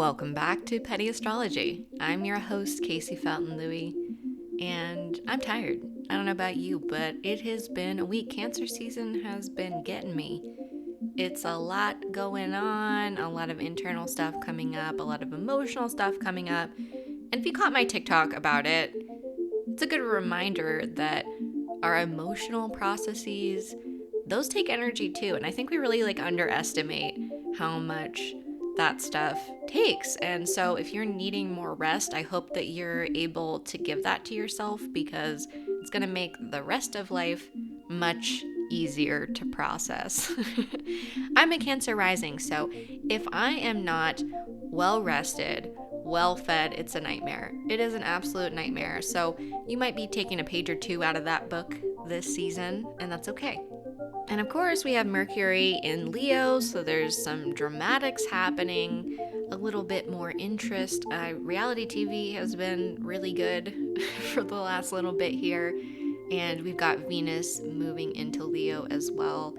Welcome back to Petty Astrology. I'm your host, Kaycee Felton-Lui, and I'm tired. I don't know about you, but it has been a week. Cancer season has been getting me. It's a lot going on, a lot of internal stuff coming up, a lot of emotional stuff coming up. And if you caught my TikTok about it, it's a good reminder that our emotional processes, those take energy too. And I think we really underestimate how much that stuff takes. And so if you're needing more rest, I hope that you're able to give that to yourself, because it's going to make the rest of life much easier to process. I'm a Cancer rising, so if I am not well rested, well fed, it's a nightmare. It is an absolute nightmare. So you might be taking a page or two out of that book this season, and that's okay. And of course, we have Mercury in Leo, so there's some dramatics happening, a little bit more interest. Reality TV has been really good for the last little bit here. And we've got Venus moving into Leo as well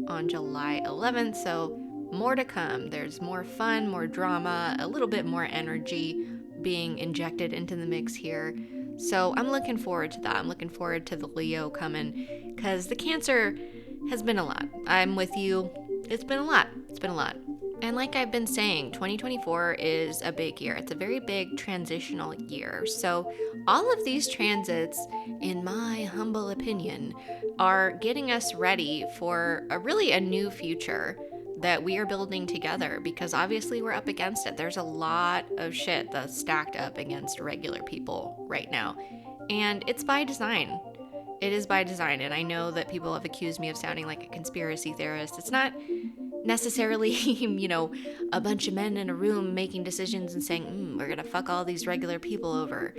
on July 11th, so more to come. There's more fun, more drama, a little bit more energy being injected into the mix here. So I'm looking forward to that. I'm looking forward to the Leo coming, because the Cancer has been a lot. I'm with you. It's been a lot. It's been a lot. And like I've been saying, 2024 is a big year. It's a very big transitional year. So all of these transits, in my humble opinion, are getting us ready for a new future that we are building together, because obviously we're up against it. There's a lot of shit that's stacked up against regular people right now. And it's by design. It is by design, and I know that people have accused me of sounding like a conspiracy theorist. It's not necessarily, a bunch of men in a room making decisions and saying, we're gonna fuck all these regular people over.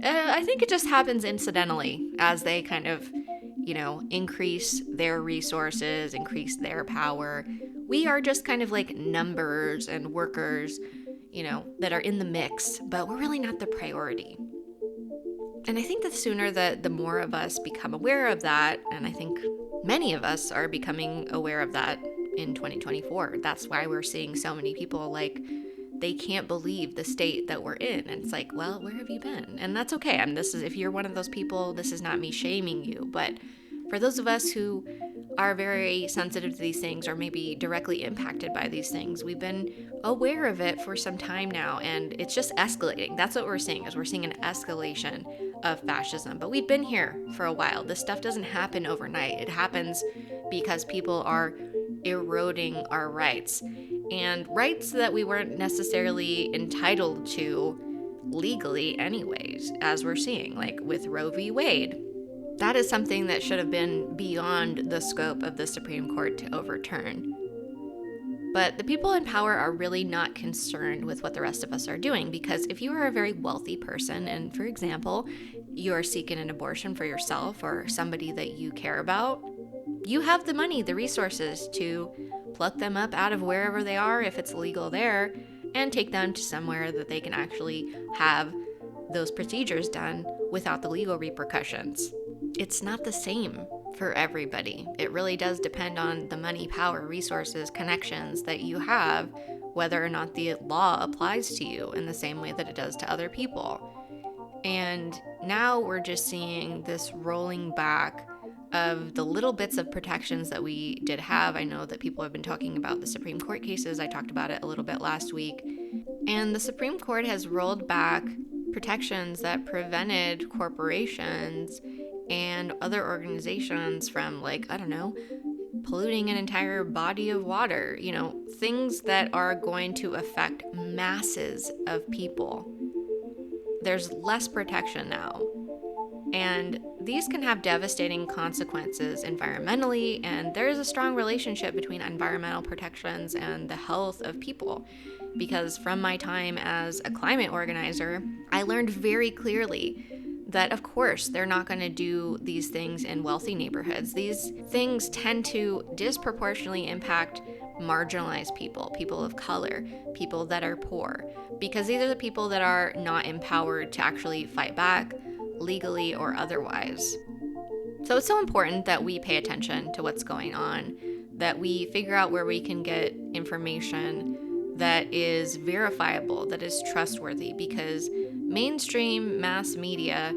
I think it just happens incidentally as they kind of, increase their resources, increase their power. We are just kind of like numbers and workers, that are in the mix, but we're really not the priority. And I think the sooner that the more of us become aware of that, and I think many of us are becoming aware of that in 2024, that's why we're seeing so many people they can't believe the state that we're in. And it's like, well, where have you been? And that's okay. If you're one of those people, this is not me shaming you, but for those of us who are very sensitive to these things, or maybe directly impacted by these things, we've been aware of it for some time now, and it's just escalating. That's what we're seeing, is we're seeing an escalation of fascism. But we've been here for a while. This stuff doesn't happen overnight. It happens because people are eroding our rights, and rights that we weren't necessarily entitled to legally anyways, as we're seeing, like with Roe v. Wade. That is something that should have been beyond the scope of the Supreme Court to overturn. But the people in power are really not concerned with what the rest of us are doing, because if you are a very wealthy person and, for example, you are seeking an abortion for yourself or somebody that you care about, you have the money, the resources to pluck them up out of wherever they are, if it's legal there, and take them to somewhere that they can actually have those procedures done without the legal repercussions. It's not the same for everybody. It really does depend on the money, power, resources, connections that you have, whether or not the law applies to you in the same way that it does to other people. And now we're just seeing this rolling back of the little bits of protections that we did have. I know that people have been talking about the Supreme Court cases. I talked about it a little bit last week. And the Supreme Court has rolled back protections that prevented corporations and other organizations from, polluting an entire body of water, things that are going to affect masses of people. There's less protection now. And these can have devastating consequences environmentally, and there is a strong relationship between environmental protections and the health of people. Because from my time as a climate organizer, I learned very clearly that, of course, they're not going to do these things in wealthy neighborhoods. These things tend to disproportionately impact marginalized people, people of color, people that are poor, because these are the people that are not empowered to actually fight back legally or otherwise. So it's so important that we pay attention to what's going on, that we figure out where we can get information, that is verifiable, that is trustworthy, because mainstream mass media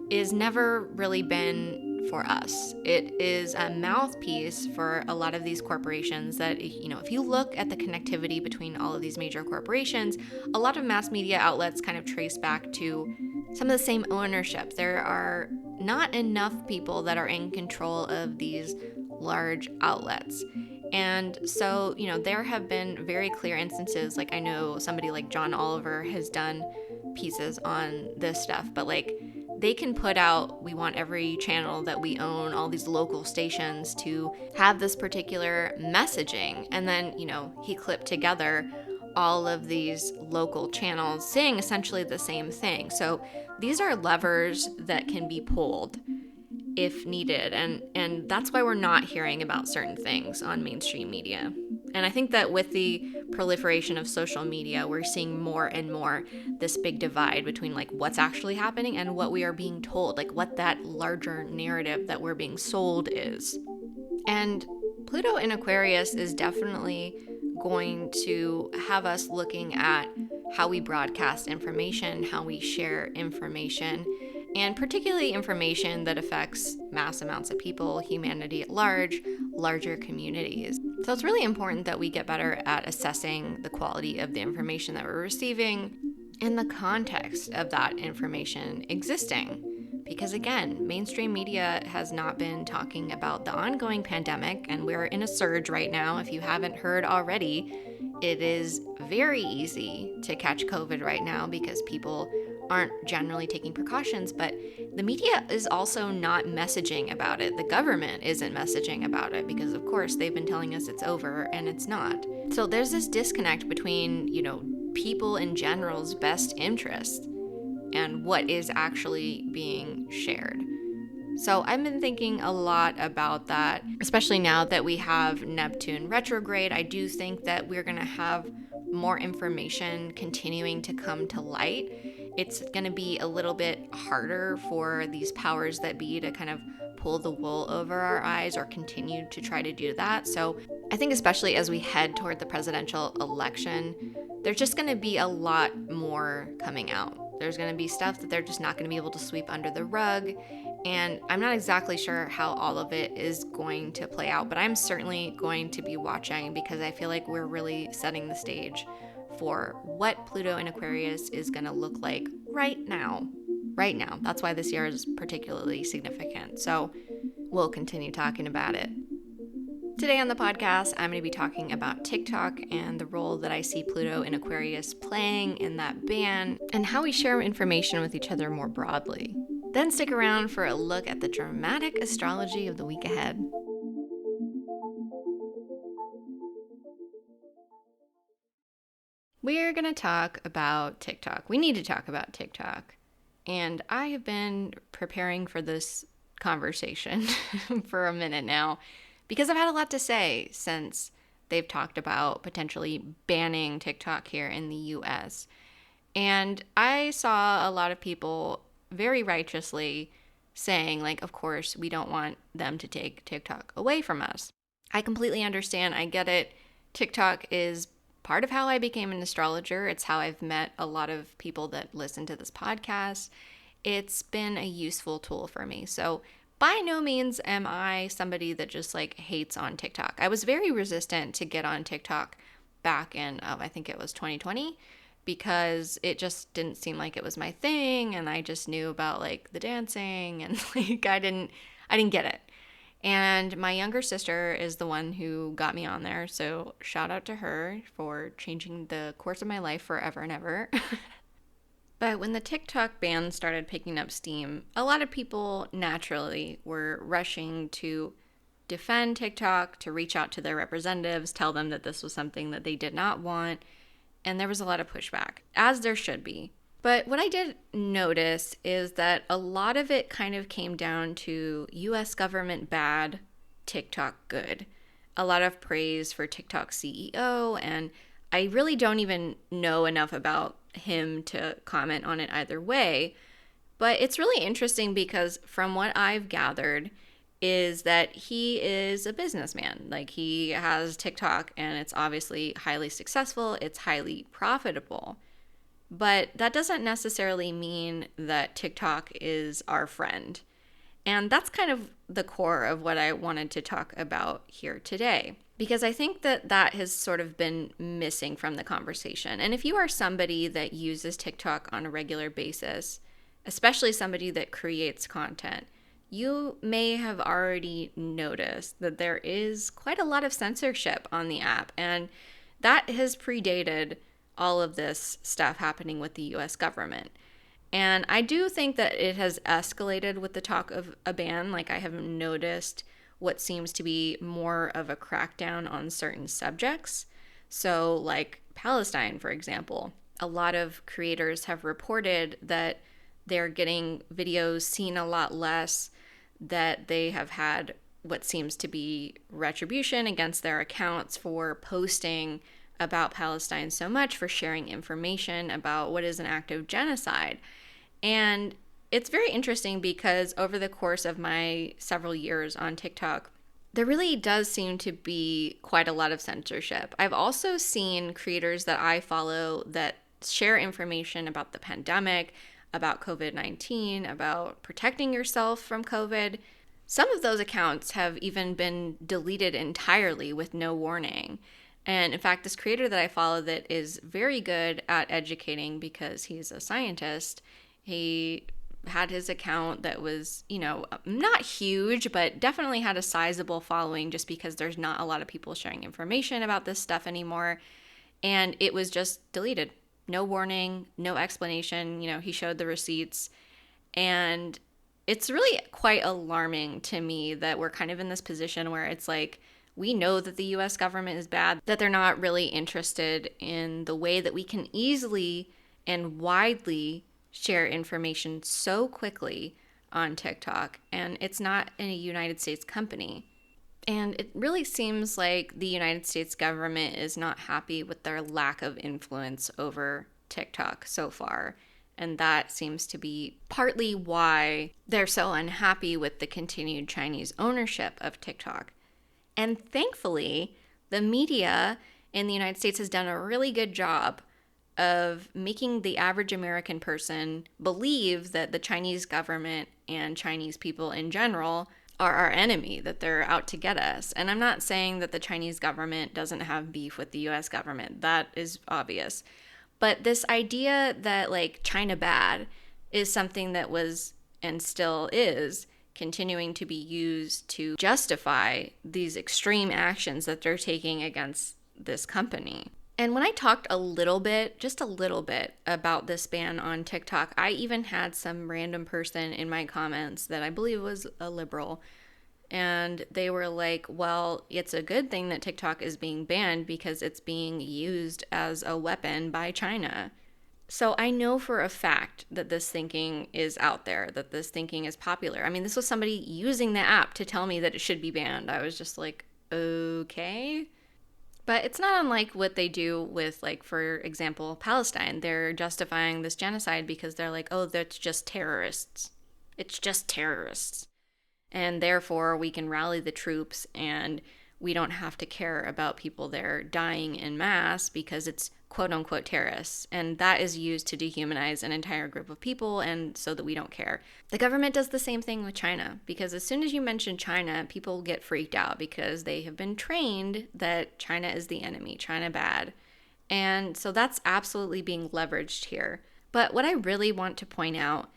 is never really been for us. It is a mouthpiece for a lot of these corporations that, if you look at the connectivity between all of these major corporations, a lot of mass media outlets kind of trace back to some of the same ownership. There are not enough people that are in control of these large outlets. And so, there have been very clear instances, like I know somebody like John Oliver has done pieces on this stuff, but like they can put out, we want every channel that we own, all these local stations to have this particular messaging. And then, he clipped together all of these local channels saying essentially the same thing. So these are levers that can be pulled if needed, and that's why we're not hearing about certain things on mainstream media. And I think that with the proliferation of social media, we're seeing more and more this big divide between like what's actually happening and what we are being told, like what that larger narrative that we're being sold is. And Pluto in Aquarius is definitely going to have us looking at how we broadcast information, how we share information, and particularly information that affects mass amounts of people, humanity at large, larger communities. So it's really important that we get better at assessing the quality of the information that we're receiving and the context of that information existing. Because again, mainstream media has not been talking about the ongoing pandemic, and we're in a surge right now. If you haven't heard already, it is very easy to catch COVID right now because people aren't generally taking precautions, but the media is also not messaging about it. The government isn't messaging about it because, of course, they've been telling us it's over and it's not. So there's this disconnect between, people in general's best interest and what is actually being shared. So I've been thinking a lot about that, especially now that we have Neptune retrograde. I do think that we're going to have more information continuing to come to light. It's going to be a little bit harder for these powers that be to kind of pull the wool over our eyes or continue to try to do that. So I think especially as we head toward the presidential election, there's just going to be a lot more coming out. There's going to be stuff that they're just not going to be able to sweep under the rug. And I'm not exactly sure how all of it is going to play out, but I'm certainly going to be watching because I feel like we're really setting the stage for what Pluto in Aquarius is going to look like right now. Right now. That's why this year is particularly significant. So we'll continue talking about it. Today on the podcast, I'm going to be talking about TikTok and the role that I see Pluto in Aquarius playing in that band and how we share information with each other more broadly. Then stick around for a look at the dramatic astrology of the week ahead. We're going to talk about TikTok. We need to talk about TikTok. And I have been preparing for this conversation for a minute now because I've had a lot to say since they've talked about potentially banning TikTok here in the US. And I saw a lot of people very righteously saying, like, of course, we don't want them to take TikTok away from us. I completely understand. I get it. TikTok is part of how I became an astrologer. It's how I've met a lot of people that listen to this podcast. It's been a useful tool for me. So by no means am I somebody that just like hates on TikTok. I was very resistant to get on TikTok back in, I think it was 2020, because it just didn't seem like it was my thing. And I just knew about like the dancing and like I didn't get it. And my younger sister is the one who got me on there. So shout out to her for changing the course of my life forever and ever. But when the TikTok ban started picking up steam, a lot of people naturally were rushing to defend TikTok, to reach out to their representatives, tell them that this was something that they did not want. And there was a lot of pushback, as there should be. But what I did notice is that a lot of it kind of came down to US government bad, TikTok good. A lot of praise for TikTok CEO, and I really don't even know enough about him to comment on it either way. But it's really interesting because from what I've gathered, is that he is a businessman. Like, he has TikTok and it's obviously highly successful, it's highly profitable. But that doesn't necessarily mean that TikTok is our friend. And that's kind of the core of what I wanted to talk about here today, because I think that that has sort of been missing from the conversation. And if you are somebody that uses TikTok on a regular basis, especially somebody that creates content, you may have already noticed that there is quite a lot of censorship on the app. And that has predated all of this stuff happening with the US government. And I do think that it has escalated with the talk of a ban. Like, I have noticed what seems to be more of a crackdown on certain subjects. So, like Palestine, for example, a lot of creators have reported that they're getting videos seen a lot less, that they have had what seems to be retribution against their accounts for posting about Palestine so much, for sharing information about what is an act of genocide. And it's very interesting because over the course of my several years on TikTok, there really does seem to be quite a lot of censorship. I've also seen creators that I follow that share information about the pandemic, about COVID-19, about protecting yourself from COVID. Some of those accounts have even been deleted entirely with no warning. And in fact, this creator that I follow that is very good at educating because he's a scientist, he had his account that was, not huge, but definitely had a sizable following just because there's not a lot of people sharing information about this stuff anymore. And it was just deleted. No warning, no explanation. He showed the receipts. And it's really quite alarming to me that we're kind of in this position where it's like, we know that the US government is bad, that they're not really interested in the way that we can easily and widely share information so quickly on TikTok, and it's not in a United States company. And it really seems like the United States government is not happy with their lack of influence over TikTok so far. And that seems to be partly why they're so unhappy with the continued Chinese ownership of TikTok. And thankfully, the media in the United States has done a really good job of making the average American person believe that the Chinese government and Chinese people in general are our enemy, that they're out to get us. And I'm not saying that the Chinese government doesn't have beef with the US government. That is obvious. But this idea that, like, China bad is something that was and still is continuing to be used to justify these extreme actions that they're taking against this company. And when I talked just a little bit about this ban on TikTok, I even had some random person in my comments that I believe was a liberal. And they were like, well, it's a good thing that TikTok is being banned because it's being used as a weapon by China. So I know for a fact that this thinking is out there, that this thinking is popular. I mean, this was somebody using the app to tell me that it should be banned. I was just like, okay. But it's not unlike what they do with, like, for example, Palestine. They're justifying this genocide because they're like, oh, that's just terrorists. It's just terrorists. And therefore, we can rally the troops and we don't have to care about people there dying in mass because it's quote-unquote terrorists. And that is used to dehumanize an entire group of people and so that we don't care. The government does the same thing with China because as soon as you mention China, people get freaked out because they have been trained that China is the enemy, China bad. And so that's absolutely being leveraged here. But what I really want to point out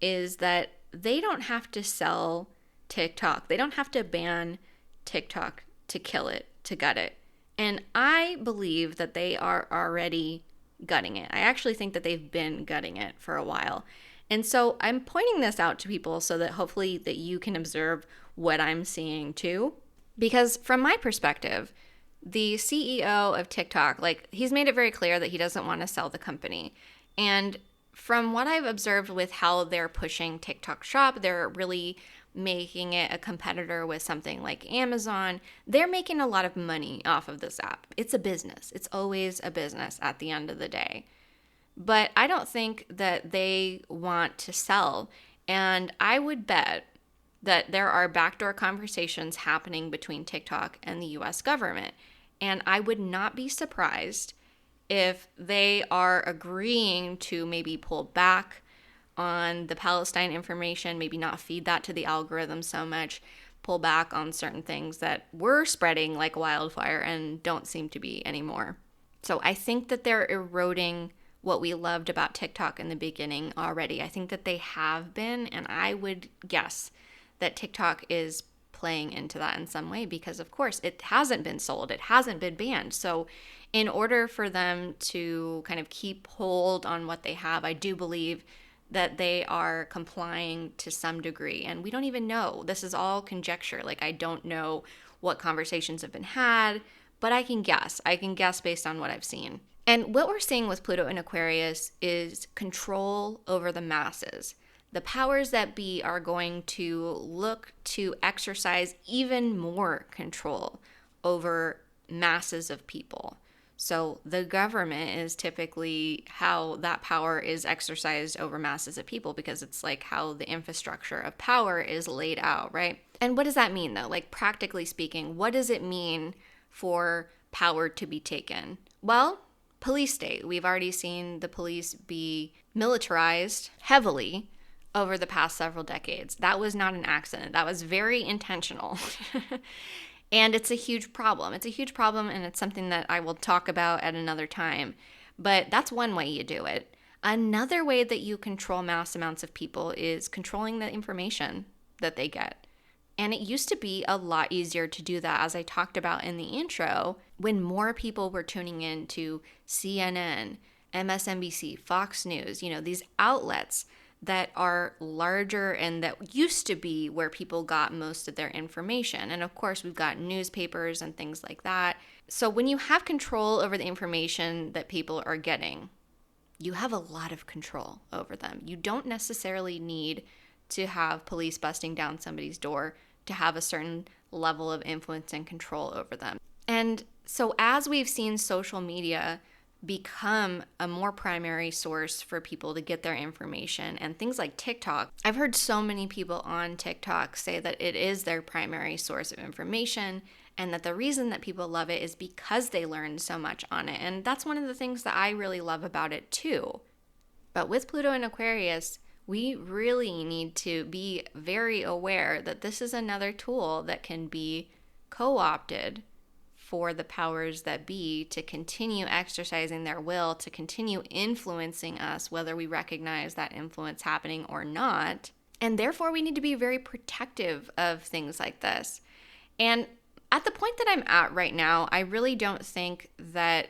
is that they don't have to sell TikTok. They don't have to ban TikTok to kill it, to gut it. And I believe that they are already gutting it. I actually think that they've been gutting it for a while. And so I'm pointing this out to people so that hopefully that you can observe what I'm seeing too. Because from my perspective, the CEO of TikTok, like, he's made it very clear that he doesn't want to sell the company. And from what I've observed with how they're pushing TikTok Shop, they're really making it a competitor with something like Amazon. They're making a lot of money off of this app. It's a business. It's always a business at the end of the day. But I don't think that they want to sell. And I would bet that there are backdoor conversations happening between TikTok and the US government. And I would not be surprised if they are agreeing to maybe pull back on the Palestine information, maybe not feed that to the algorithm so much, pull back on certain things that were spreading like wildfire and don't seem to be anymore. So I think that they're eroding what we loved about TikTok in the beginning already. I think that they have been, and I would guess that TikTok is playing into that in some way because, of course, it hasn't been sold, it hasn't been banned. So in order for them to kind of keep hold on what they have, I do believe that they are complying to some degree. And we don't even know. This is all conjecture. Like, I don't know what conversations have been had, but I can guess. I can guess based on what I've seen. And what we're seeing with Pluto and Aquarius is control over the masses. The powers that be are going to look to exercise even more control over masses of people. So the government is typically how that power is exercised over masses of people because it's like how the infrastructure of power is laid out, right? And what does that mean though? Like practically speaking, what does it mean for power to be taken? Well, police state. We've already seen the police be militarized heavily over the past several decades. That was not an accident. That was very intentional. And it's a huge problem. It's a huge problem, and it's something that I will talk about at another time. But that's one way you do it. Another way that you control mass amounts of people is controlling the information that they get. And it used to be a lot easier to do that, as I talked about in the intro, when more people were tuning in to CNN, MSNBC, Fox News, these outlets that are larger and that used to be where people got most of their information. And of course, we've got newspapers and things like that. So when you have control over the information that people are getting, you have a lot of control over them. You don't necessarily need to have police busting down somebody's door to have a certain level of influence and control over them. And so as we've seen social media become a more primary source for people to get their information, and things like TikTok, I've heard so many people on TikTok say that it is their primary source of information and that the reason that people love it is because they learn so much on it. And that's one of the things that I really love about it too. But with Pluto and Aquarius, we really need to be very aware that this is another tool that can be co-opted for the powers that be to continue exercising their will, to continue influencing us, whether we recognize that influence happening or not. And therefore, we need to be very protective of things like this. And at the point that I'm at right now, I really don't think that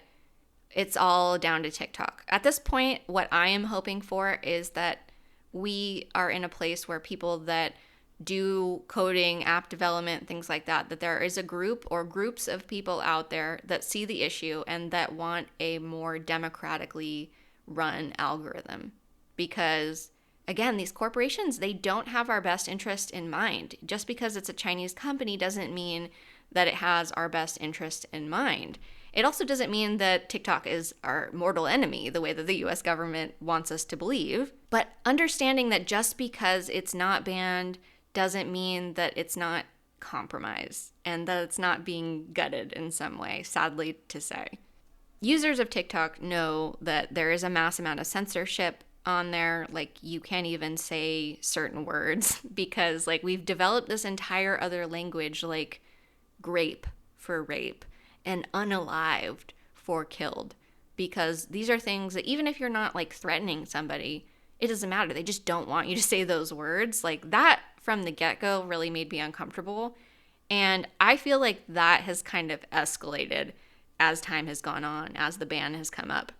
it's all down to TikTok. At this point, what I am hoping for is that we are in a place where people that do coding, app development, things like that, that there is a group or groups of people out there that see the issue and that want a more democratically run algorithm. Because again, these corporations, they don't have our best interest in mind. Just because it's a Chinese company doesn't mean that it has our best interest in mind. It also doesn't mean that TikTok is our mortal enemy, the way that the US government wants us to believe. But understanding that just because it's not banned doesn't mean that it's not compromised and that it's not being gutted in some way, sadly to say. Users of TikTok know that there is a mass amount of censorship on there. Like, you can't even say certain words because we've developed this entire other language, like grape for rape and unalived for killed, because these are things that even if you're not threatening somebody, it doesn't matter. They just don't want you to say those words. That from the get-go really made me uncomfortable. And I feel like that has kind of escalated as time has gone on, as the ban has come up.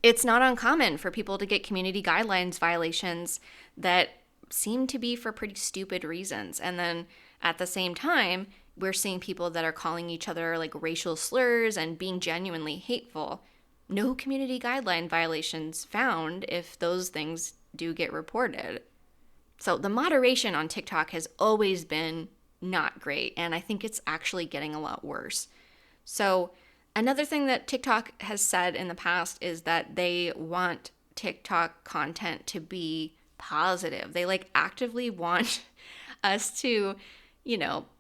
It's not uncommon for people to get community guidelines violations that seem to be for pretty stupid reasons. And then at the same time, we're seeing people that are calling each other racial slurs and being genuinely hateful. No community guideline violations found if those things do get reported. So the moderation on TikTok has always been not great, and I think it's actually getting a lot worse. So another thing that TikTok has said in the past is that they want TikTok content to be positive. They actively want us to,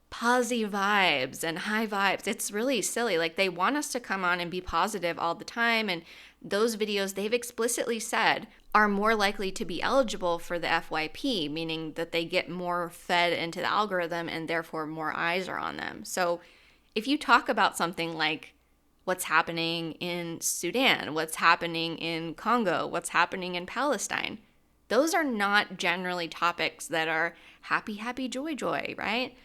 positive vibes and high vibes. It's really silly. Like, they want us to come on and be positive all the time. And those videos, they've explicitly said, are more likely to be eligible for the FYP, meaning that they get more fed into the algorithm and therefore more eyes are on them. So if you talk about something like what's happening in Sudan, what's happening in Congo, what's happening in Palestine, those are not generally topics that are happy, happy, joy, joy, right?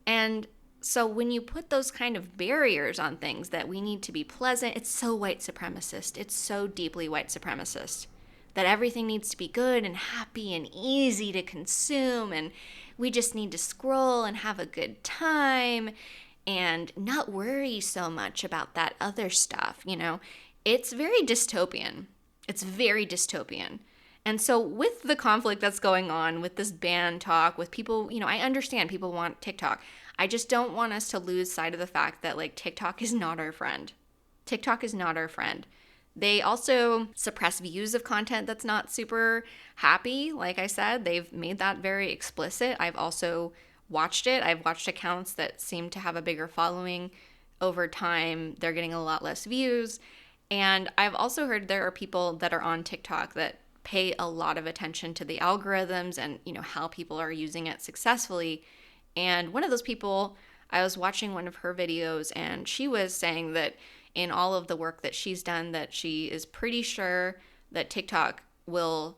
And so when you put those kind of barriers on things that we need to be pleasant, it's so white supremacist. It's so deeply white supremacist that everything needs to be good and happy and easy to consume. And we just need to scroll and have a good time and not worry so much about that other stuff. It's very dystopian. It's very dystopian. And so with the conflict that's going on with this ban talk, with people, I understand people want TikTok. I just don't want us to lose sight of the fact that like TikTok is not our friend. TikTok is not our friend. They also suppress views of content that's not super happy. Like I said, they've made that very explicit. I've also watched it. I've watched accounts that seem to have a bigger following. Over time, they're getting a lot less views. And I've also heard there are people that are on TikTok that pay a lot of attention to the algorithms and, how people are using it successfully. And one of those people, I was watching one of her videos and she was saying that in all of the work that she's done, that she is pretty sure that TikTok will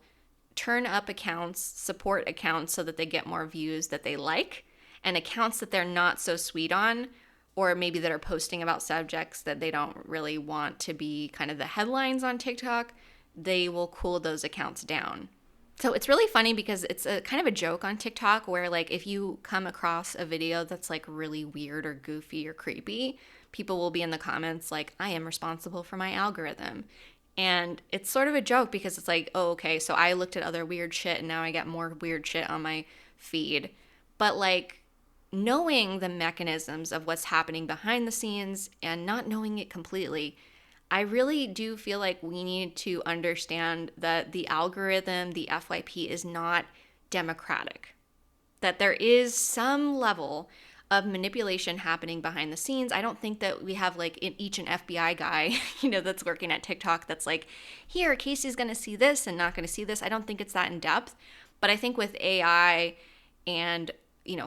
turn up accounts, support accounts so that they get more views that they like, and accounts that they're not so sweet on, or maybe that are posting about subjects that they don't really want to be kind of the headlines on TikTok, they will cool those accounts down. So it's really funny because it's a kind of a joke on TikTok where like if you come across a video that's like really weird or goofy or creepy, people will be in the comments like, I am responsible for my algorithm. And it's sort of a joke because it's like, oh, okay, so I looked at other weird shit and now I get more weird shit on my feed. But like knowing the mechanisms of what's happening behind the scenes and not knowing it completely, I really do feel like we need to understand that the algorithm, the FYP, is not democratic. That there is some level of manipulation happening behind the scenes. I don't think that we have like each an FBI guy, that's working at TikTok that's like, here, Kaycee's going to see this and not going to see this. I don't think it's that in depth. But I think with AI and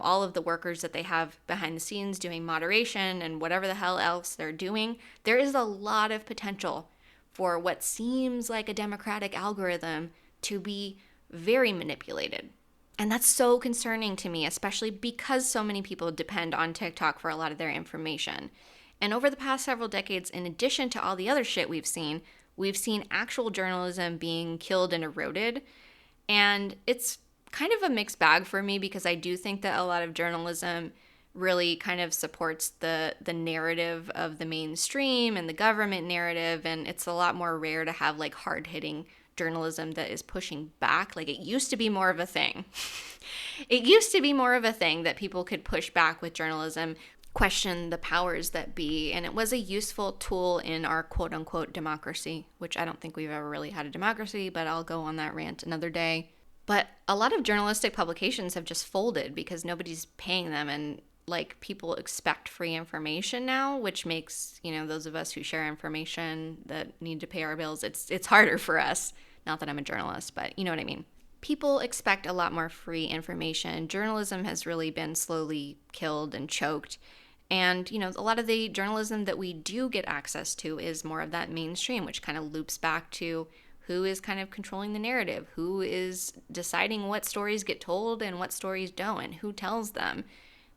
all of the workers that they have behind the scenes doing moderation and whatever the hell else they're doing, there is a lot of potential for what seems like a democratic algorithm to be very manipulated. And that's so concerning to me, especially because so many people depend on TikTok for a lot of their information. And over the past several decades, in addition to all the other shit we've seen actual journalism being killed and eroded. And it's kind of a mixed bag for me because I do think that a lot of journalism really kind of supports the narrative of the mainstream and the government narrative, and it's a lot more rare to have like hard-hitting journalism that is pushing back. Like it used to be more of a thing. It used to be more of a thing that people could push back with journalism, question the powers that be, and it was a useful tool in our quote-unquote democracy, which I don't think we've ever really had a democracy, but I'll go on that rant another day. But a lot of journalistic publications have just folded because nobody's paying them, and like people expect free information now, which makes, those of us who share information that need to pay our bills, it's harder for us. Not that I'm a journalist, but you know what I mean. People expect a lot more free information. Journalism has really been slowly killed and choked. And, a lot of the journalism that we do get access to is more of that mainstream, which kind of loops back to who is kind of controlling the narrative, who is deciding what stories get told and what stories don't, and who tells them.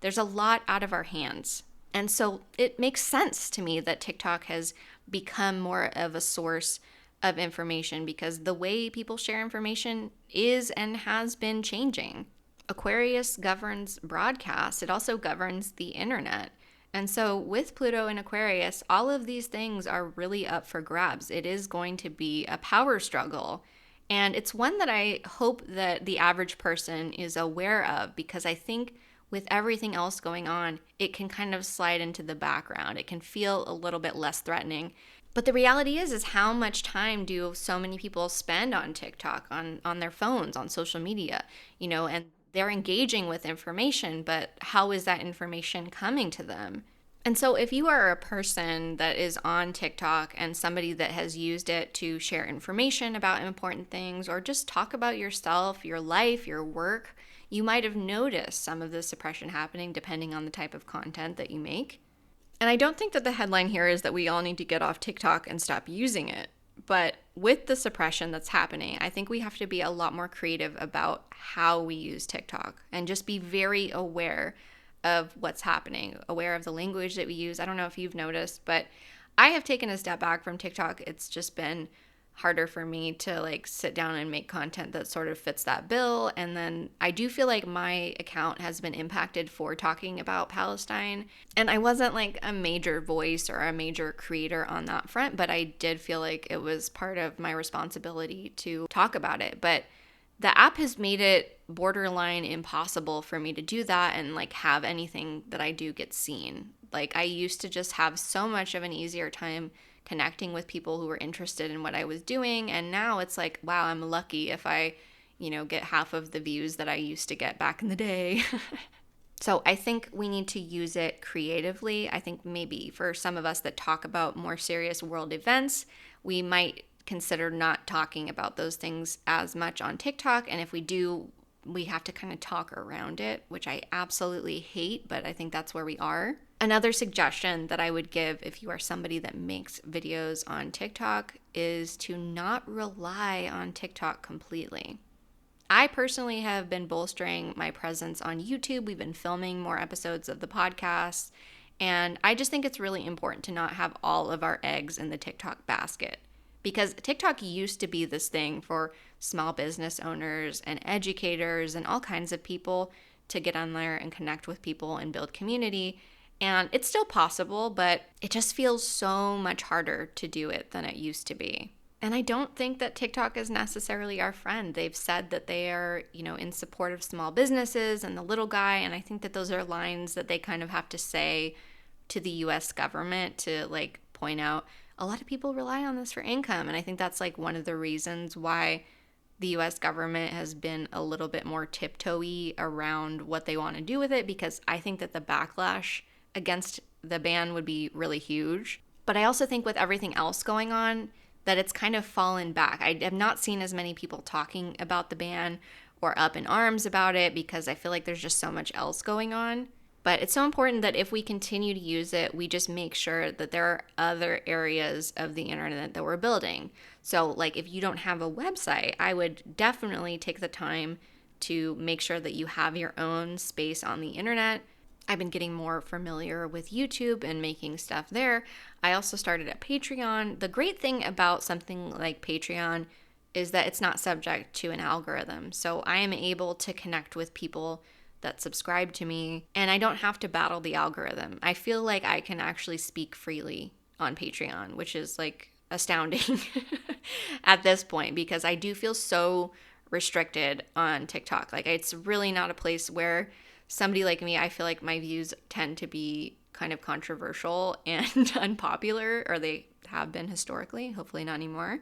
There's a lot out of our hands. And so it makes sense to me that TikTok has become more of a source of information because the way people share information is and has been changing. Aquarius governs broadcast. It also governs the internet. And so with Pluto and Aquarius, all of these things are really up for grabs. It is going to be a power struggle. And it's one that I hope that the average person is aware of because I think with everything else going on, it can kind of slide into the background. It can feel a little bit less threatening. But the reality is how much time do so many people spend on TikTok, on their phones, on social media, and They're engaging with information, but how is that information coming to them? And so if you are a person that is on TikTok and somebody that has used it to share information about important things or just talk about yourself, your life, your work, you might have noticed some of the suppression happening depending on the type of content that you make. And I don't think that the headline here is that we all need to get off TikTok and stop using it. But with the suppression that's happening, I think we have to be a lot more creative about how we use TikTok and just be very aware of what's happening, aware of the language that we use. I don't know if you've noticed, but I have taken a step back from TikTok. It's just been harder for me to like sit down and make content that sort of fits that bill. And then I do feel like my account has been impacted for talking about Palestine. And I wasn't like a major voice or a major creator on that front, but I did feel like it was part of my responsibility to talk about it. But the app has made it borderline impossible for me to do that and like have anything that I do get seen. Like I used to just have so much of an easier time connecting with people who were interested in what I was doing. And now it's like, wow, I'm lucky if I, get half of the views that I used to get back in the day. So I think we need to use it creatively. I think maybe for some of us that talk about more serious world events, we might consider not talking about those things as much on TikTok. And if we do, we have to kind of talk around it, which I absolutely hate, but I think that's where we are. Another suggestion that I would give if you are somebody that makes videos on TikTok is to not rely on TikTok completely. I personally have been bolstering my presence on YouTube. We've been filming more episodes of the podcast, and I just think it's really important to not have all of our eggs in the TikTok basket. Because TikTok used to be this thing for small business owners and educators and all kinds of people to get on there and connect with people and build community. And it's still possible, but it just feels so much harder to do it than it used to be. And I don't think that TikTok is necessarily our friend. They've said that they are, in support of small businesses and the little guy. And I think that those are lines that they kind of have to say to the US government to like point out, a lot of people rely on this for income. And I think that's like one of the reasons why the US government has been a little bit more tiptoey around what they want to do with it, because I think that the backlash against the ban would be really huge. But I also think with everything else going on, that it's kind of fallen back. I have not seen as many people talking about the ban or up in arms about it because I feel like there's just so much else going on. But it's so important that if we continue to use it, we just make sure that there are other areas of the internet that we're building. So like if you don't have a website, I would definitely take the time to make sure that you have your own space on the internet. I've been getting more familiar with YouTube and making stuff there. I also started a Patreon. The great thing about something like Patreon is that it's not subject to an algorithm. So I am able to connect with people that subscribe to me, and I don't have to battle the algorithm. I feel like I can actually speak freely on Patreon, which is like astounding at this point, because I do feel so restricted on TikTok. Like it's really not a place where somebody like me, I feel like my views tend to be kind of controversial and unpopular, or they have been historically, hopefully not anymore.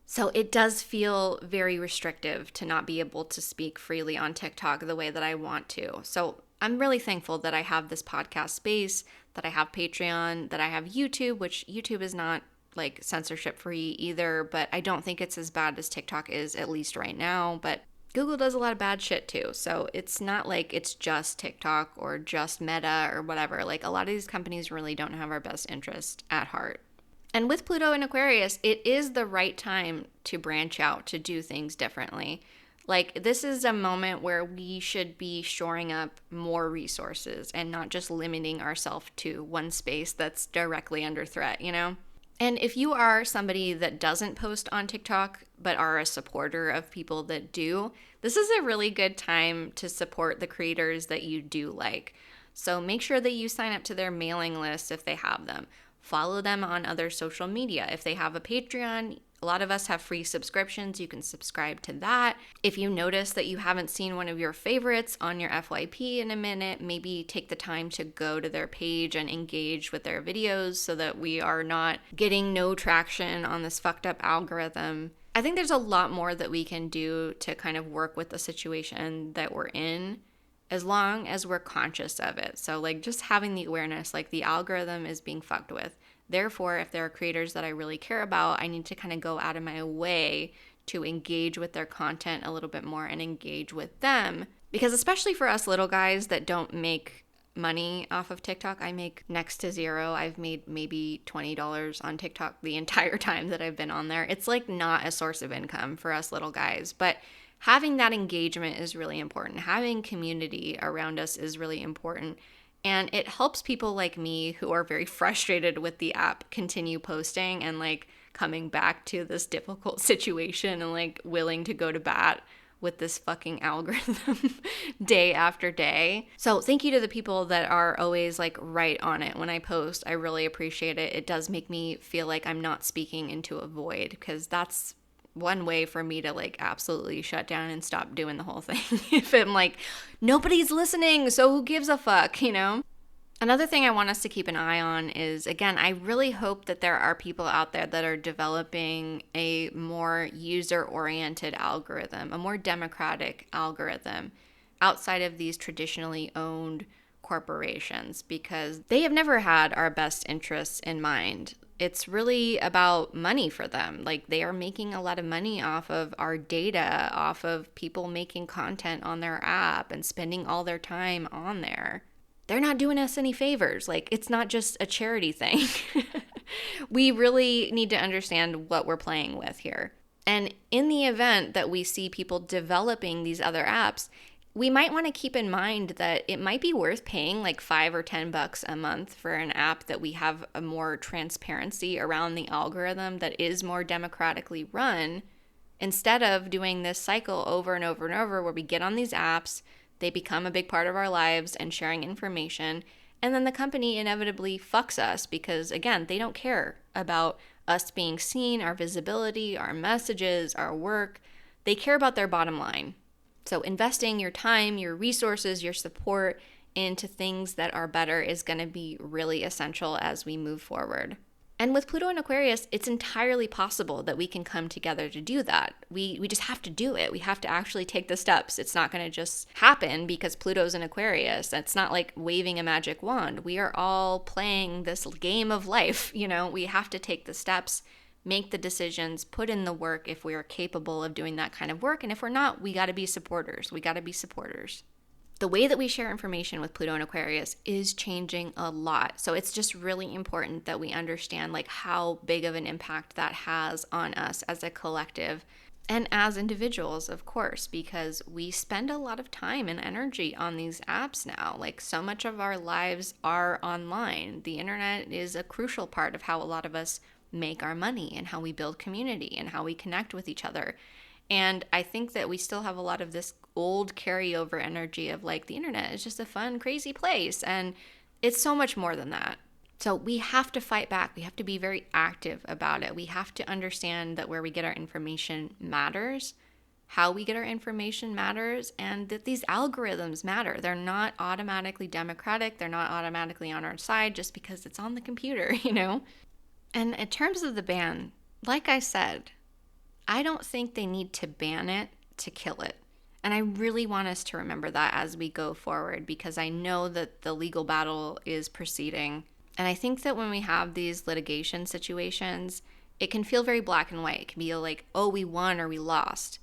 So it does feel very restrictive to not be able to speak freely on TikTok the way that I want to. So I'm really thankful that I have this podcast space, that I have Patreon, that I have YouTube, which YouTube is not like censorship free either, but I don't think it's as bad as TikTok is, at least right now. But Google does a lot of bad shit too. So it's not like it's just TikTok or just Meta or whatever. Like a lot of these companies really don't have our best interest at heart. And with Pluto and Aquarius, it is the right time to branch out, to do things differently. Like this is a moment where we should be shoring up more resources and not just limiting ourselves to one space that's directly under threat, And if you are somebody that doesn't post on TikTok, but are a supporter of people that do, this is a really good time to support the creators that you do like. So make sure that you sign up to their mailing list if they have them. Follow them on other social media. If they have a Patreon, a lot of us have free subscriptions. You can subscribe to that. If you notice that you haven't seen one of your favorites on your FYP in a minute, maybe take the time to go to their page and engage with their videos so that we are not getting no traction on this fucked up algorithm. I think there's a lot more that we can do to kind of work with the situation that we're in, as long as we're conscious of it. So like just having the awareness, like the algorithm is being fucked with. Therefore, if there are creators that I really care about, I need to kind of go out of my way to engage with their content a little bit more and engage with them. Because especially for us little guys that don't make money off of TikTok, I make next to zero. I've made maybe $20 on TikTok the entire time that I've been on there. It's like not a source of income for us little guys, but having that engagement is really important. Having community around us is really important. And it helps people like me who are very frustrated with the app continue posting and like coming back to this difficult situation and like willing to go to bat with this fucking algorithm day after day. So thank you to the people that are always like right on it when I post. I really appreciate it. It does make me feel like I'm not speaking into a void, because that's one way for me to like absolutely shut down and stop doing the whole thing. If I'm like, nobody's listening, so who gives a fuck, you know? Another thing I want us to keep an eye on is, again, I really hope that there are people out there that are developing a more user-oriented algorithm, a more democratic algorithm outside of these traditionally owned corporations, because they have never had our best interests in mind. It's really about money for them. Like, they are making a lot of money off of our data, off of people making content on their app and spending all their time on there. They're not doing us any favors. Like, it's not just a charity thing. We really need to understand what we're playing with here. And in the event that we see people developing these other apps, we might want to keep in mind that it might be worth paying like $5 or $10 a month for an app that we have a more transparency around the algorithm, that is more democratically run, instead of doing this cycle over and over and over where we get on these apps, they become a big part of our lives and sharing information, and then the company inevitably fucks us because, again, they don't care about us being seen, our visibility, our messages, our work. They care about their bottom line. So investing your time, your resources, your support into things that are better is going to be really essential as we move forward. And with Pluto and Aquarius, it's entirely possible that we can come together to do that. We just have to do it. We have to actually take the steps. It's not going to just happen because Pluto's in Aquarius. It's not like waving a magic wand. We are all playing this game of life. You know, we have to take the steps, make the decisions, put in the work if we are capable of doing that kind of work. And if we're not, we got to be supporters. We got to be supporters. The way that we share information with Pluto and Aquarius is changing a lot. So it's just really important that we understand like how big of an impact that has on us as a collective and as individuals, of course, because we spend a lot of time and energy on these apps now. Like, so much of our lives are online. The internet is a crucial part of how a lot of us make our money and how we build community and how we connect with each other. And I think that we still have a lot of this old carryover energy of like, the internet is just a fun, crazy place. And it's so much more than that. So we have to fight back. We have to be very active about it. We have to understand that where we get our information matters, how we get our information matters, and that these algorithms matter. They're not automatically democratic. They're not automatically on our side just because it's on the computer, you know? And in terms of the ban, like I said, I don't think they need to ban it to kill it. And I really want us to remember that as we go forward, because I know that the legal battle is proceeding. And I think that when we have these litigation situations, it can feel very black and white. It can be like, oh, we won or we lost.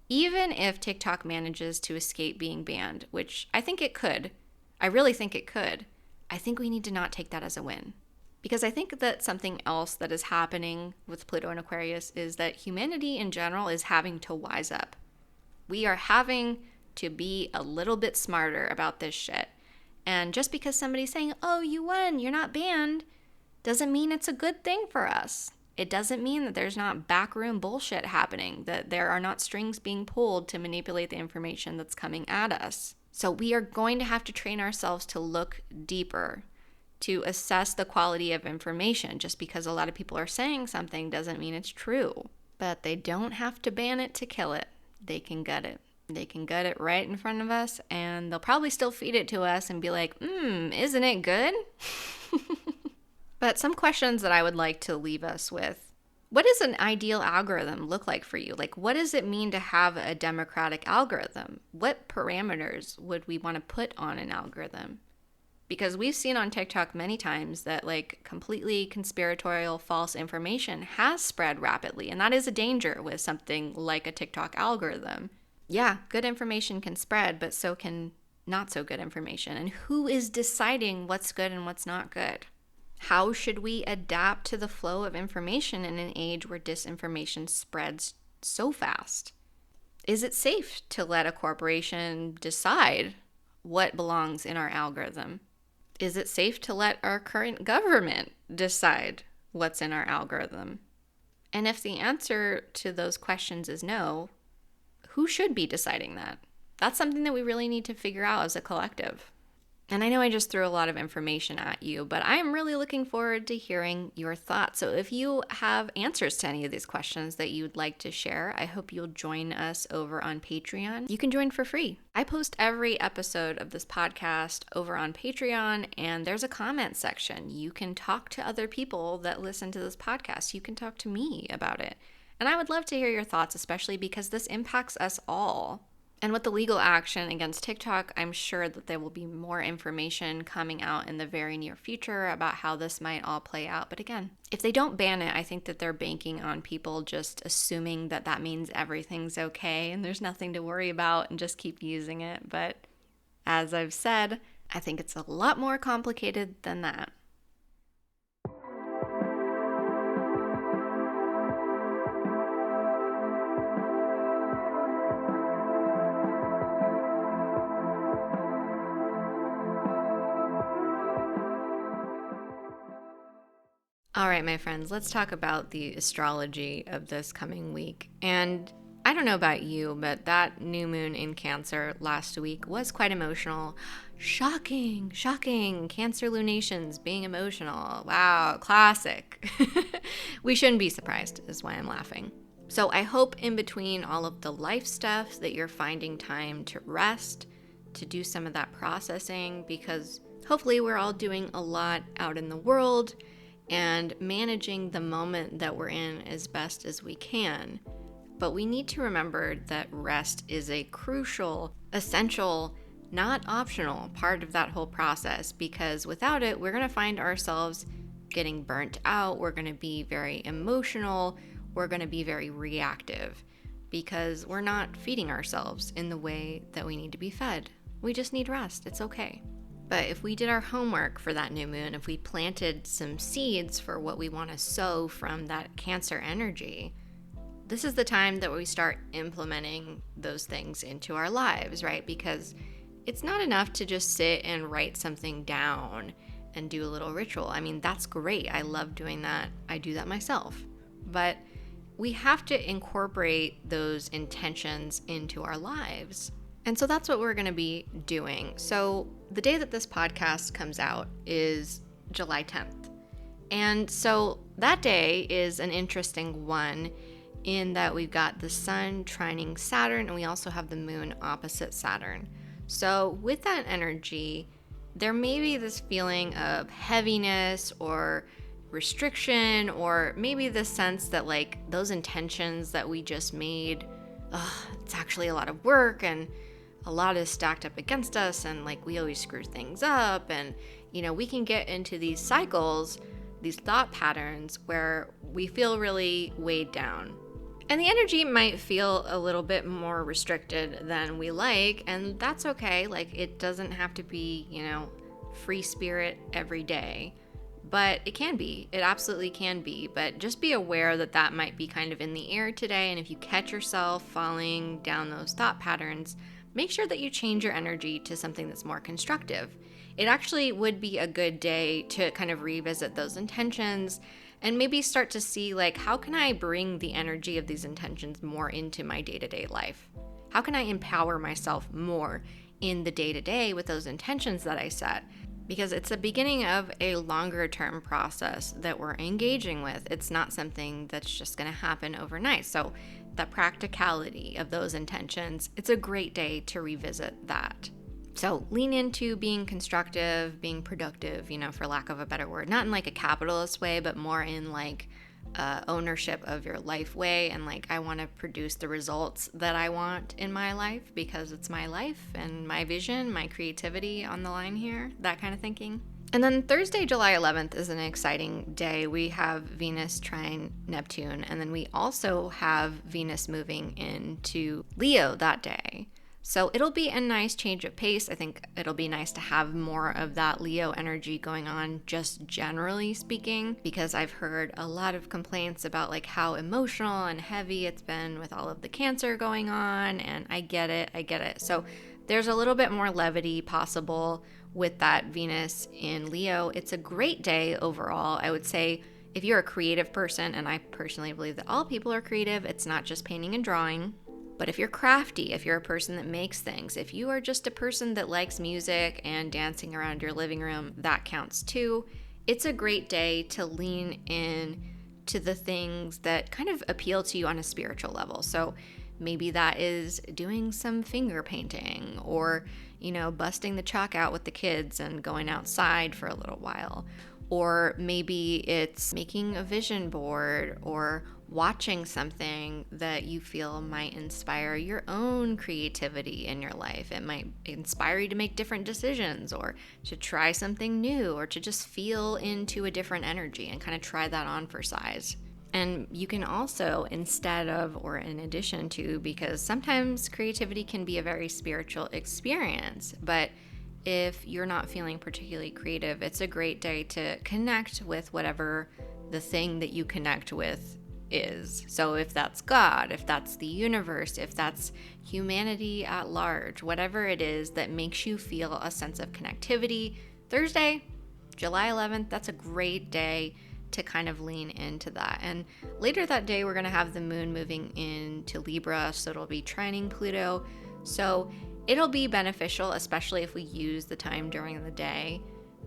Even if TikTok manages to escape being banned, which I think it could, I really think it could, I think we need to not take that as a win. Because I think that something else that is happening with Pluto and Aquarius is that humanity in general is having to wise up. We are having to be a little bit smarter about this shit. And just because somebody's saying, oh, you won, you're not banned, doesn't mean it's a good thing for us. It doesn't mean that there's not backroom bullshit happening, that there are not strings being pulled to manipulate the information that's coming at us. So we are going to have to train ourselves to look deeper, to assess the quality of information. Just because a lot of people are saying something doesn't mean it's true. But they don't have to ban it to kill it. They can gut it. They can gut it right in front of us, and they'll probably still feed it to us and be like, isn't it good? But some questions that I would like to leave us with. What does an ideal algorithm look like for you? Like, what does it mean to have a democratic algorithm? What parameters would we want to put on an algorithm? Because we've seen on TikTok many times that like completely conspiratorial false information has spread rapidly. And that is a danger with something like a TikTok algorithm. Yeah, good information can spread, but so can not so good information. And who is deciding what's good and what's not good? How should we adapt to the flow of information in an age where disinformation spreads so fast? Is it safe to let a corporation decide what belongs in our algorithm? Is it safe to let our current government decide what's in our algorithm? And if the answer to those questions is no, who should be deciding that? That's something that we really need to figure out as a collective. And I know I just threw a lot of information at you, but I'm really looking forward to hearing your thoughts. So if you have answers to any of these questions that you'd like to share, I hope you'll join us over on Patreon. You can join for free. I post every episode of this podcast over on Patreon, and there's a comment section. You can talk to other people that listen to this podcast. You can talk to me about it. And I would love to hear your thoughts, especially because this impacts us all. And with the legal action against TikTok, I'm sure that there will be more information coming out in the very near future about how this might all play out. But again, if they don't ban it, I think that they're banking on people just assuming that that means everything's okay and there's nothing to worry about and just keep using it. But as I've said, I think it's a lot more complicated than that. All right, my friends, let's talk about the astrology of this coming week. And I don't know about you, but that new moon in Cancer last week was quite emotional. Shocking. Cancer lunations being emotional. Wow, classic. We shouldn't be surprised, is why I'm laughing. So I hope in between all of the life stuff that you're finding time to rest, to do some of that processing, because hopefully we're all doing a lot out in the world and managing the moment that we're in as best as we can. But we need to remember that rest is a crucial, essential, not optional part of that whole process, because without it, we're going to find ourselves getting burnt out. We're going to be very emotional. We're going to be very reactive because we're not feeding ourselves in the way that we need to be fed. We just need rest. It's okay. But if we did our homework for that new moon, if we planted some seeds for what we want to sow from that Cancer energy, this is the time that we start implementing those things into our lives, right? Because it's not enough to just sit and write something down and do a little ritual. I mean, that's great. I love doing that. I do that myself. But we have to incorporate those intentions into our lives. And so that's what we're going to be doing. So the day that this podcast comes out is July 10th. And so that day is an interesting one in that we've got the sun trining Saturn and we also have the moon opposite Saturn. So with that energy, there may be this feeling of heaviness or restriction, or maybe the sense that like those intentions that we just made, it's actually a lot of work and a lot is stacked up against us, and like we always screw things up, and we can get into these cycles, these thought patterns where we feel really weighed down. And the energy might feel a little bit more restricted than we like, and that's okay. Like it doesn't have to be, free spirit every day, but it can be. It absolutely can be. But just be aware that that might be kind of in the air today, and if you catch yourself falling down those thought patterns, make sure that you change your energy to something that's more constructive. It actually would be a good day to kind of revisit those intentions and maybe start to see like, how can I bring the energy of these intentions more into my day-to-day life? How can I empower myself more in the day-to-day with those intentions that I set? Because it's the beginning of a longer term process that we're engaging with. It's not something that's just going to happen overnight. So the practicality of those intentions, it's a great day to revisit that. So lean into being constructive, being productive, for lack of a better word, not in like a capitalist way, but more in like ownership of your life way, and like I want to produce the results that I want in my life because it's my life and my vision, my creativity on the line here, that kind of thinking. And then Thursday, July 11th is an exciting day. We have Venus trine Neptune, and then we also have Venus moving into Leo that day. So it'll be a nice change of pace. I think it'll be nice to have more of that Leo energy going on, just generally speaking, because I've heard a lot of complaints about like how emotional and heavy it's been with all of the Cancer going on, and I get it. So there's a little bit more levity possible with that Venus in Leo. It's a great day overall. I would say if you're a creative person, and I personally believe that all people are creative, it's not just painting and drawing. But if you're crafty, if you're a person that makes things, if you are just a person that likes music and dancing around your living room, that counts too. It's a great day to lean in to the things that kind of appeal to you on a spiritual level. So maybe that is doing some finger painting, or, busting the chalk out with the kids and going outside for a little while. Or maybe it's making a vision board, or watching something that you feel might inspire your own creativity in your life. It might inspire you to make different decisions, or to try something new, or to just feel into a different energy and kind of try that on for size. And you can also, instead of or in addition to, because sometimes creativity can be a very spiritual experience, but if you're not feeling particularly creative, it's a great day to connect with whatever the thing that you connect with is. So if that's God, if that's the universe, if that's humanity at large, whatever it is that makes you feel a sense of connectivity, Thursday, July 11th, that's a great day to kind of lean into that. And later that day, we're going to have the moon moving into Libra, so it'll be trining Pluto. So it'll be beneficial, especially if we use the time during the day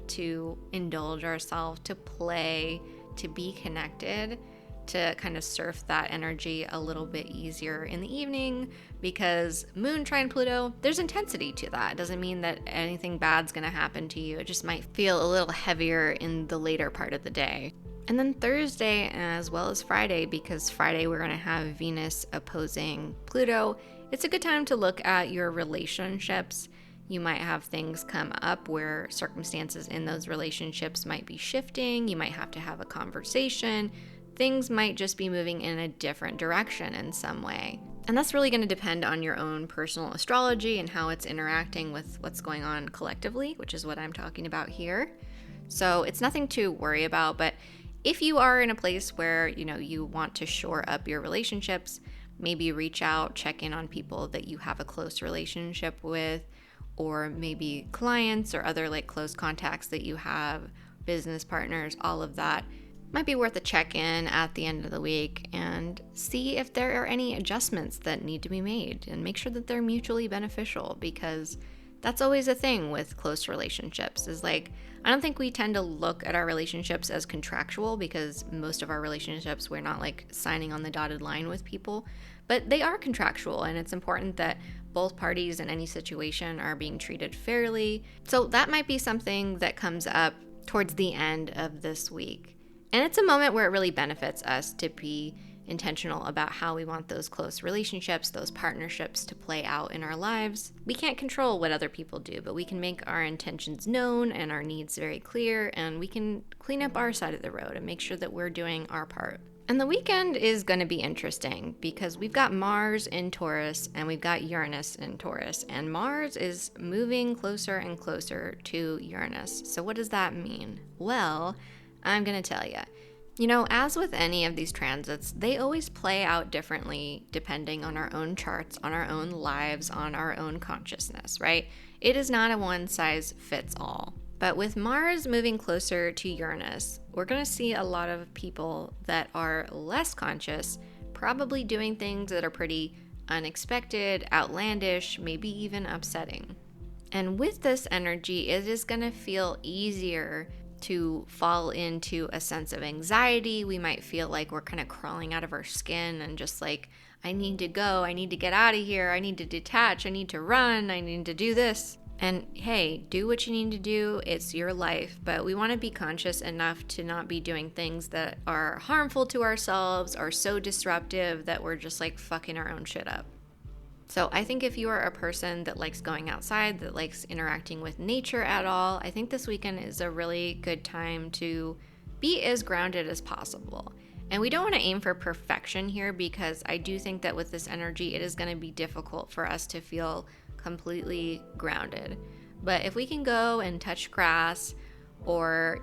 to indulge ourselves, to play, to be connected, to kind of surf that energy a little bit easier in the evening, because moon trine Pluto, there's intensity to that. It doesn't mean that anything bad's going to happen to you. It just might feel a little heavier in the later part of the day. And then Thursday, as well as Friday, because Friday we're going to have Venus opposing Pluto, it's a good time to look at your relationships. You might have things come up where circumstances in those relationships might be shifting. You might have to have a conversation. Things might just be moving in a different direction in some way. And that's really going to depend on your own personal astrology and how it's interacting with what's going on collectively, which is what I'm talking about here. So it's nothing to worry about, but if you are in a place where, you want to shore up your relationships, maybe reach out, check in on people that you have a close relationship with, or maybe clients or other like close contacts that you have, business partners, all of that might be worth a check-in at the end of the week and see if there are any adjustments that need to be made, and make sure that they're mutually beneficial, because that's always a thing with close relationships, is like, I don't think we tend to look at our relationships as contractual, because most of our relationships, we're not like signing on the dotted line with people, but they are contractual, and it's important that both parties in any situation are being treated fairly. So that might be something that comes up towards the end of this week. And it's a moment where it really benefits us to be intentional about how we want those close relationships, those partnerships to play out in our lives. We can't control what other people do, but we can make our intentions known and our needs very clear, and we can clean up our side of the road and make sure that we're doing our part. And the weekend is going to be interesting because we've got Mars in Taurus and we've got Uranus in Taurus, and Mars is moving closer and closer to Uranus. So what does that mean? Well, I'm going to tell you. As with any of these transits, they always play out differently depending on our own charts, on our own lives, on our own consciousness, right? It is not a one-size-fits-all. But with Mars moving closer to Uranus, we're going to see a lot of people that are less conscious, probably doing things that are pretty unexpected, outlandish, maybe even upsetting. And with this energy, it is going to feel easier to fall into a sense of anxiety. We might feel like we're kind of crawling out of our skin and just like, I need to go, I need to get out of here, I need to detach, I need to run, I need to do this. And hey, do what you need to do. It's your life. But we want to be conscious enough to not be doing things that are harmful to ourselves or so disruptive that we're just like fucking our own shit up. So I think if you are a person that likes going outside, that likes interacting with nature at all, I think this weekend is a really good time to be as grounded as possible. And we don't want to aim for perfection here, because I do think that with this energy, it is going to be difficult for us to feel completely grounded. But if we can go and touch grass, or,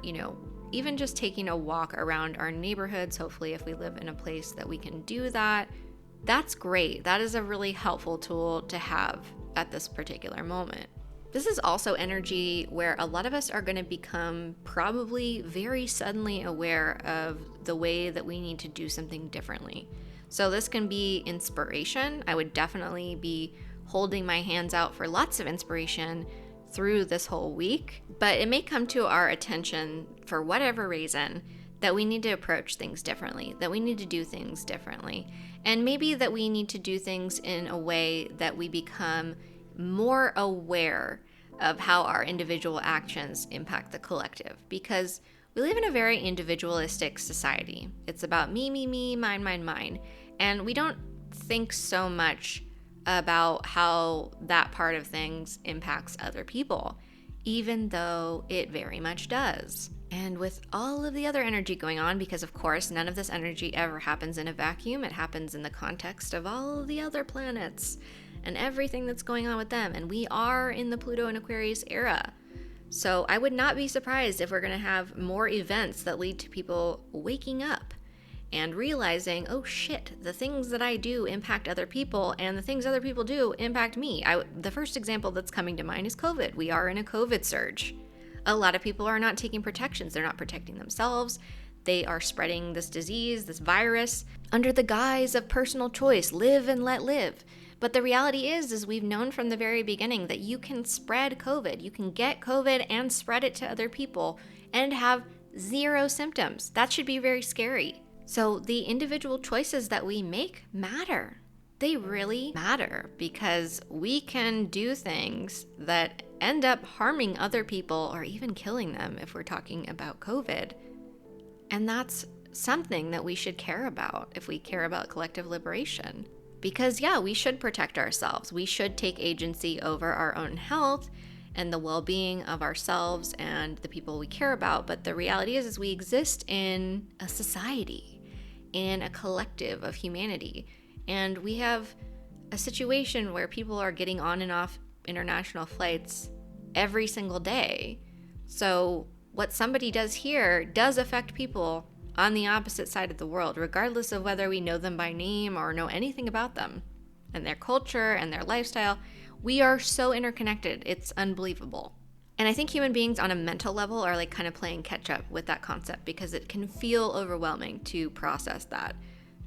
even just taking a walk around our neighborhoods, hopefully if we live in a place that we can do that, that's great. That is a really helpful tool to have at this particular moment. This is also energy where a lot of us are going to become probably very suddenly aware of the way that we need to do something differently. So this can be inspiration. I would definitely be holding my hands out for lots of inspiration through this whole week, but it may come to our attention for whatever reason that we need to approach things differently, that we need to do things differently, and maybe that we need to do things in a way that we become more aware of how our individual actions impact the collective, because we live in a very individualistic society. It's about me, mine, and we don't think so much about how that part of things impacts other people, even though it very much does. And with all of the other energy going on, because of course none of this energy ever happens in a vacuum, it happens in the context of all of the other planets and everything that's going on with them. And we are in the Pluto and Aquarius era. So I would not be surprised if we're going to have more events that lead to people waking up and realizing, oh shit, the things that I do impact other people, and the things other people do impact me. The first example that's coming to mind is COVID. We are in a COVID surge. A lot of people are not taking protections. They're not protecting themselves. They are spreading this disease, this virus, under the guise of personal choice, live and let live. But the reality is we've known from the very beginning that you can spread COVID. You can get COVID and spread it to other people and have zero symptoms. That should be very scary. So the individual choices that we make matter. They really matter, because we can do things that end up harming other people or even killing them if we're talking about COVID. And that's something that we should care about if we care about collective liberation. Because yeah, we should protect ourselves. We should take agency over our own health and the well-being of ourselves and the people we care about. But the reality is we exist in a society, in a collective of humanity. And we have a situation where people are getting on and off international flights every single day. So what somebody does here does affect people on the opposite side of the world, regardless of whether we know them by name or know anything about them and their culture and their lifestyle. We are so interconnected. It's unbelievable. And I think human beings on a mental level are like kind of playing catch up with that concept, because it can feel overwhelming to process that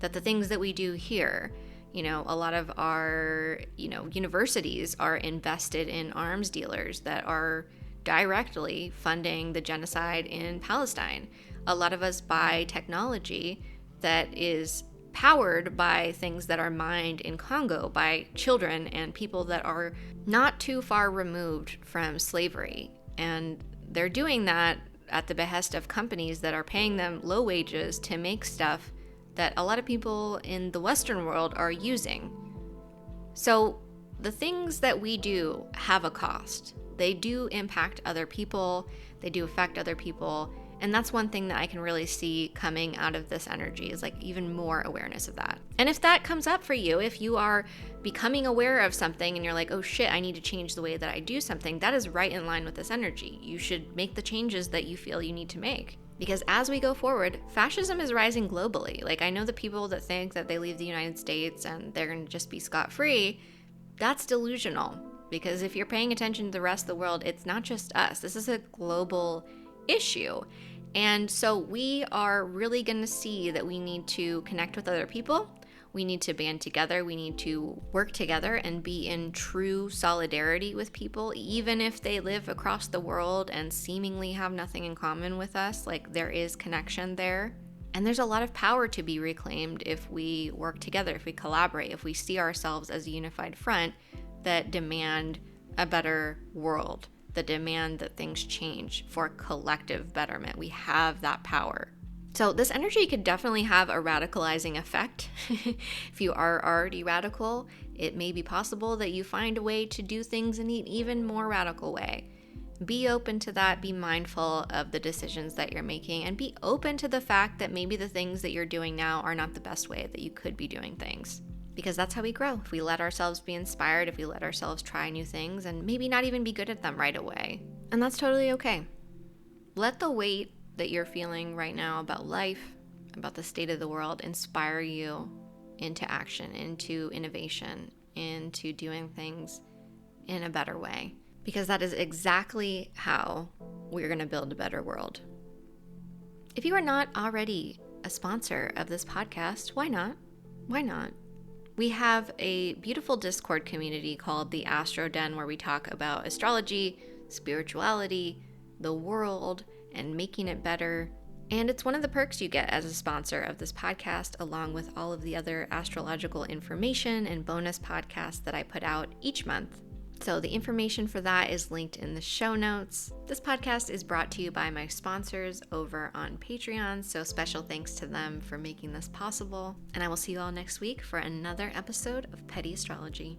the things that we do here, a lot of our, universities are invested in arms dealers that are directly funding the genocide in Palestine. A lot of us buy technology that is powered by things that are mined in Congo by children and people that are not too far removed from slavery. And they're doing that at the behest of companies that are paying them low wages to make stuff that a lot of people in the Western world are using. So the things that we do have a cost. They do impact other people. They do affect other people. And that's one thing that I can really see coming out of this energy, is like even more awareness of that. And if that comes up for you, if you are becoming aware of something and you're like, oh shit, I need to change the way that I do something, that is right in line with this energy. You should make the changes that you feel you need to make. Because as we go forward, fascism is rising globally. Like, I know the people that think that they leave the United States and they're going to just be scot-free. That's delusional. Because if you're paying attention to the rest of the world, it's not just us. This is a global issue. And so we are really going to see that we need to connect with other people. We need to band together. We need to work together and be in true solidarity with people, even if they live across the world and seemingly have nothing in common with us. Like, there is connection there. And there's a lot of power to be reclaimed if we work together, if we collaborate, if we see ourselves as a unified front that demand a better world, that demand that things change for collective betterment. We have that power. So this energy could definitely have a radicalizing effect. If you are already radical, it may be possible that you find a way to do things in an even more radical way. Be open to that, be mindful of the decisions that you're making, and be open to the fact that maybe the things that you're doing now are not the best way that you could be doing things. Because that's how we grow. If we let ourselves be inspired, if we let ourselves try new things and maybe not even be good at them right away. And that's totally okay. Let the weight that you're feeling right now about life, about the state of the world, inspire you into action, into innovation, into doing things in a better way. Because that is exactly how we're going to build a better world. If you are not already a sponsor of this podcast, why not? Why not? We have a beautiful Discord community called the Astro Den, where we talk about astrology, spirituality, the world, and making it better. And it's one of the perks you get as a sponsor of this podcast, along with all of the other astrological information and bonus podcasts that I put out each month. So the information for that is linked in the show notes. This podcast is brought to you by my sponsors over on Patreon, so special thanks to them for making this possible. And I will see you all next week for another episode of Petty Astrology.